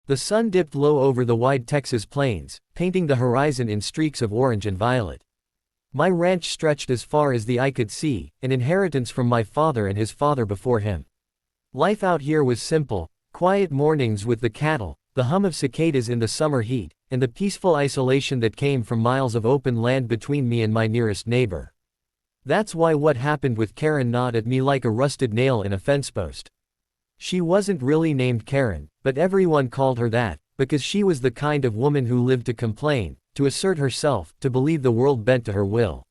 The sun dipped low over the wide Texas plains, painting the horizon in streaks of orange and violet. My ranch stretched as far as the eye could see, an inheritance from my father and his father before him. Life out here was simple: quiet mornings with the cattle, the hum of cicadas in the summer heat, and the peaceful isolation that came from miles of open land between me and my nearest neighbor. That's why what happened with Karen gnawed at me like a rusted nail in a fence post. She wasn't really named Karen, but everyone called her that, because she was the kind of woman who lived to complain, to assert herself, to believe the world bent to her will.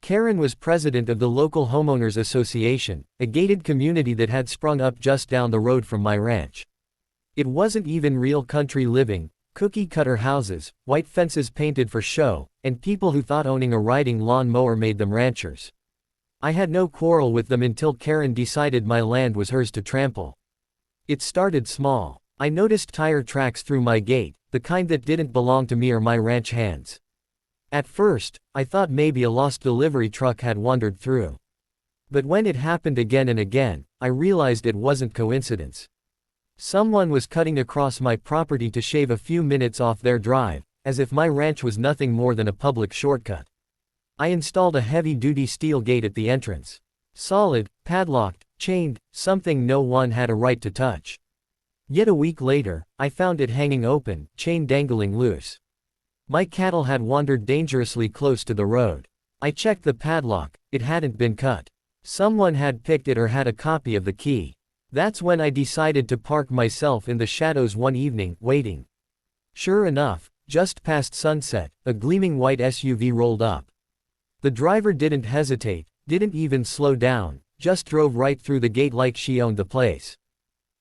Karen was president of the local homeowners association, a gated community that had sprung up just down the road from my ranch. It wasn't even real country living: cookie-cutter houses, white fences painted for show, and people who thought owning a riding lawn mower made them ranchers. I had no quarrel with them until Karen decided my land was hers to trample. It started small. I noticed tire tracks through my gate, the kind that didn't belong to me or my ranch hands. At first, I thought maybe a lost delivery truck had wandered through. But when it happened again and again, I realized it wasn't coincidence. Someone was cutting across my property to shave a few minutes off their drive, as if my ranch was nothing more than a public shortcut. I installed a heavy-duty steel gate at the entrance. Solid, padlocked, chained, something no one had a right to touch. Yet a week later, I found it hanging open, chain dangling loose. My cattle had wandered dangerously close to the road. I checked the padlock; it hadn't been cut. Someone had picked it or had a copy of the key. That's when I decided to park myself in the shadows one evening, waiting. Sure enough, just past sunset, a gleaming white SUV rolled up. The driver didn't hesitate, didn't even slow down, just drove right through the gate like she owned the place.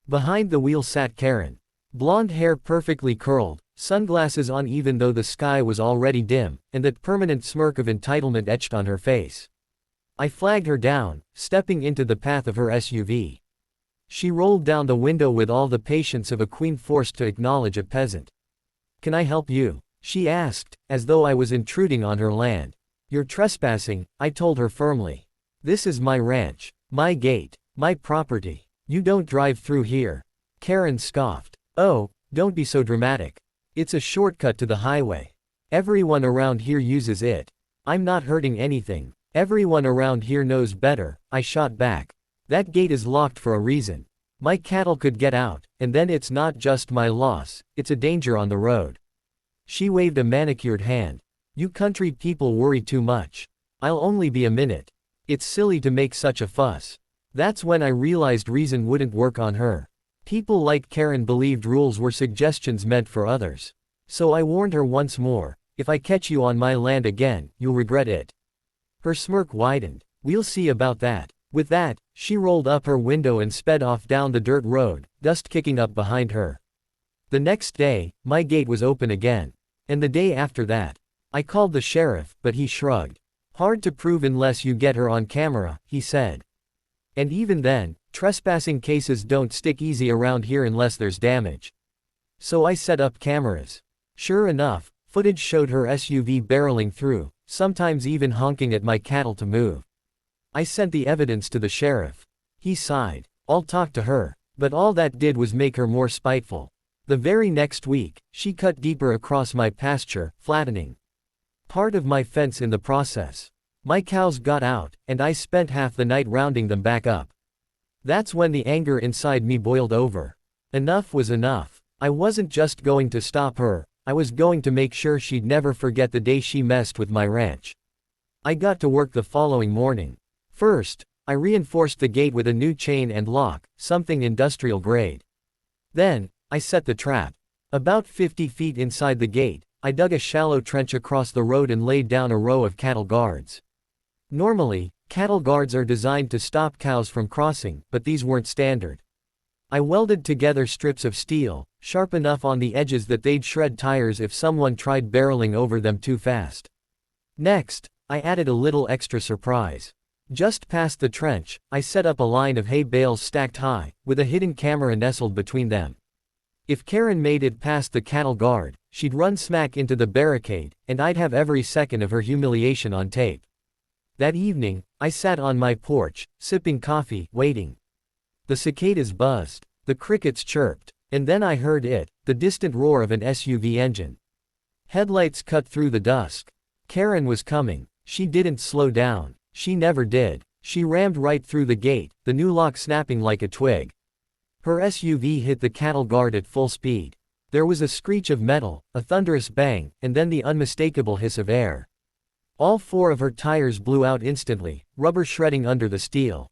Behind the wheel sat Karen. Blonde hair perfectly curled, sunglasses on even though the sky was already dim, and that permanent smirk of entitlement etched on her face. I flagged her down, stepping into the path of her SUV. She rolled down the window with all the patience of a queen forced to acknowledge a peasant. "Can I help you?" she asked, as though I was intruding on her land. "You're trespassing," I told her firmly. "This is my ranch, my gate, my property. You don't drive through here." Karen scoffed. "Oh, don't be so dramatic. It's a shortcut to the highway. Everyone around here uses it. I'm not hurting anything. Everyone around here knows better," I shot back. "That gate is locked for a reason. My cattle could get out, and then it's not just my loss, it's a danger on the road." She waved a manicured hand. "You country people worry too much. I'll only be a minute. It's silly to make such a fuss." That's when I realized reason wouldn't work on her. People like Karen believed rules were suggestions meant for others. So I warned her once more: "If I catch you on my land again, you'll regret it." Her smirk widened. "We'll see about that." With that, she rolled up her window and sped off down the dirt road, dust kicking up behind her. The next day, my gate was open again. And the day after that. I called the sheriff, but he shrugged. "Hard to prove unless you get her on camera," he said. And even then, trespassing cases don't stick easy around here unless there's damage. So I set up cameras. Sure enough, footage showed her SUV barreling through, sometimes even honking at my cattle to move. I sent the evidence to the sheriff. He sighed. "I'll talk to her." But all that did was make her more spiteful. The very next week, she cut deeper across my pasture, flattening part of my fence in the process. My cows got out, and I spent half the night rounding them back up. That's when the anger inside me boiled over. Enough was enough. I wasn't just going to stop her, I was going to make sure she'd never forget the day she messed with my ranch. I got to work the following morning. First, I reinforced the gate with a new chain and lock, something industrial grade. Then, I set the trap. About 50 feet inside the gate, I dug a shallow trench across the road and laid down a row of cattle guards. Normally, cattle guards are designed to stop cows from crossing, but these weren't standard. I welded together strips of steel, sharp enough on the edges that they'd shred tires if someone tried barreling over them too fast. Next, I added a little extra surprise. Just past the trench, I set up a line of hay bales stacked high, with a hidden camera nestled between them. If Karen made it past the cattle guard, she'd run smack into the barricade, and I'd have every second of her humiliation on tape. That evening, I sat on my porch, sipping coffee, waiting. The cicadas buzzed. The crickets chirped. And then I heard it, the distant roar of an SUV engine. Headlights cut through the dusk. Karen was coming. She didn't slow down. She never did. She rammed right through the gate, the new lock snapping like a twig. Her SUV hit the cattle guard at full speed. There was a screech of metal, a thunderous bang, and then the unmistakable hiss of air. All four of her tires blew out instantly, rubber shredding under the steel.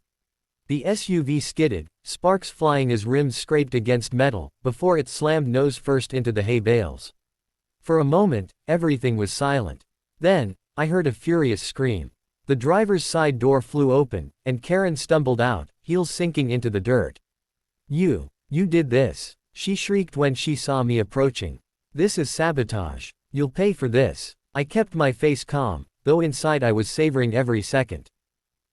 The SUV skidded, sparks flying as rims scraped against metal, before it slammed nose first into the hay bales. For a moment, everything was silent. Then, I heard a furious scream. The driver's side door flew open, and Karen stumbled out, heels sinking into the dirt. You did this," she shrieked when she saw me approaching. "This is sabotage. You'll pay for this." I kept my face calm, though inside I was savoring every second.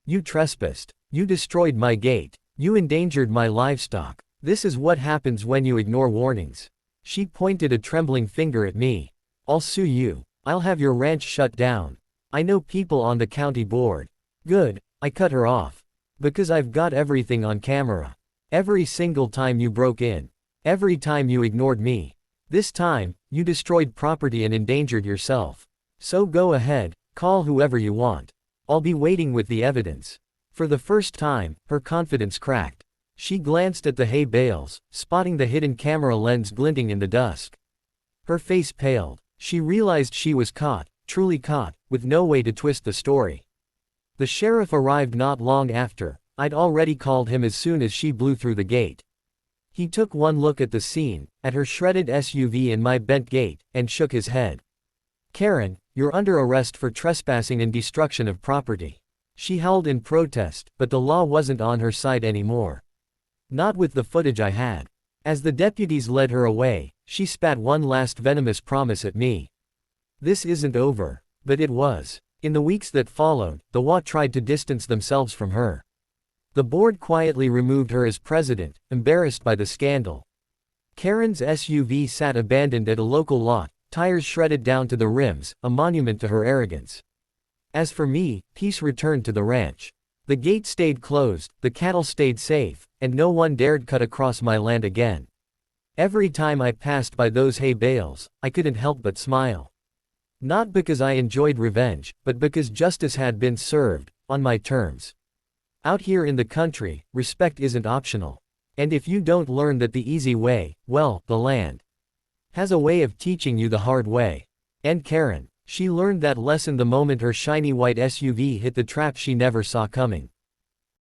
"You trespassed. You destroyed my gate. You endangered my livestock. This is what happens when you ignore warnings." She pointed a trembling finger at me. "I'll sue you. I'll have your ranch shut down. I know people on the county board." "Good," I cut her off. "Because I've got everything on camera. Every single time you broke in. Every time you ignored me. This time, you destroyed property and endangered yourself. So go ahead, call whoever you want. I'll be waiting with the evidence." For the first time, her confidence cracked. She glanced at the hay bales, spotting the hidden camera lens glinting in the dusk. Her face paled. She realized she was caught, truly caught, with no way to twist the story. The sheriff arrived not long after. I'd already called him as soon as she blew through the gate. He took one look at the scene, at her shredded SUV and my bent gate, and shook his head. "Karen, you're under arrest for trespassing and destruction of property." She howled in protest, but the law wasn't on her side anymore. Not with the footage I had. As the deputies led her away, she spat one last venomous promise at me. This isn't over. But it was. In the weeks that followed, the HOA tried to distance themselves from her. The board quietly removed her as president, embarrassed by the scandal. Karen's SUV sat abandoned at a local lot, tires shredded down to the rims, a monument to her arrogance. As for me, peace returned to the ranch. The gate stayed closed, the cattle stayed safe, and no one dared cut across my land again. Every time I passed by those hay bales, I couldn't help but smile. Not because I enjoyed revenge, but because justice had been served, on my terms. Out here in the country, respect isn't optional. And if you don't learn that the easy way, well, the land has a way of teaching you the hard way. And Karen, she learned that lesson the moment her shiny white SUV hit the trap she never saw coming.